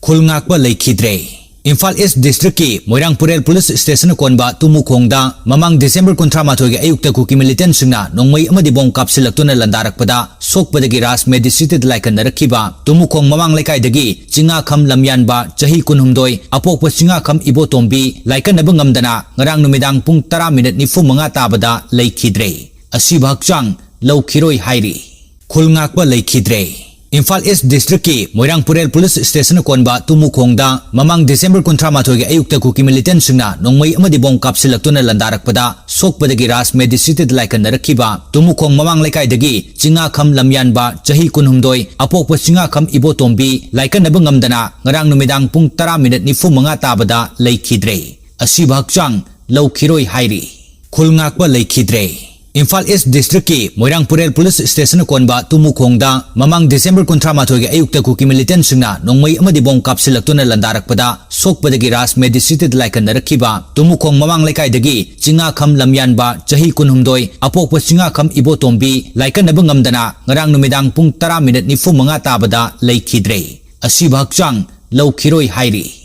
खुल ngakpa leikhidre Imphal East District ki Moirangpurel Police Station konba tumukhongda mamang December 13 ge ayukta ku ki militant singna nongmai amadi bom kapsilaktuna landarakpada sokpadagi ras medicity laikan narakhiba tumukhong mamang laikai dagi chinga kham lamyanba chahi kunhumdoi apokpa chinga kham ibotombi laikan nabangamdana ngarang numidang pung 10:45 tabada leikhidre asiba hakchang laukhiroi hairi khul ngakpa leikhidre Imphal East District ki Moirangpurel Police Station konba tumukhongda mamang December 13 ge ayukta ku ki militant singna nongmai amadi bom kapsilaktuna landarakpada sokpadagi ras medicity laikan narakhiba tumukhong mamang laikai dagi chinga kham lamyanba chahi kunhumdoi apokpa chinga kham ibotombi laikan nabangamdana ngarang numidang pung 10:45 tabada leikhidre asiba hakchang laukhiroi hairi khul ngakpa leikhidre Imphal East District ki Moirangpurel Police Station konba tumukhongda mamang December 13 ge ayukta ku ki militant singna nongmai amadi bom kapsilaktuna landarakpada sokpadagi ras medicity laikan narakhiba tumukhong mamang laikai dagi chinga kham lamyanba chahi kunhumdoi apokpa chinga kham ibotombi laikan nabangamdana ngarang numidang pung 10:45 tabada leikhidre asiba hakchang laukhiroi hairi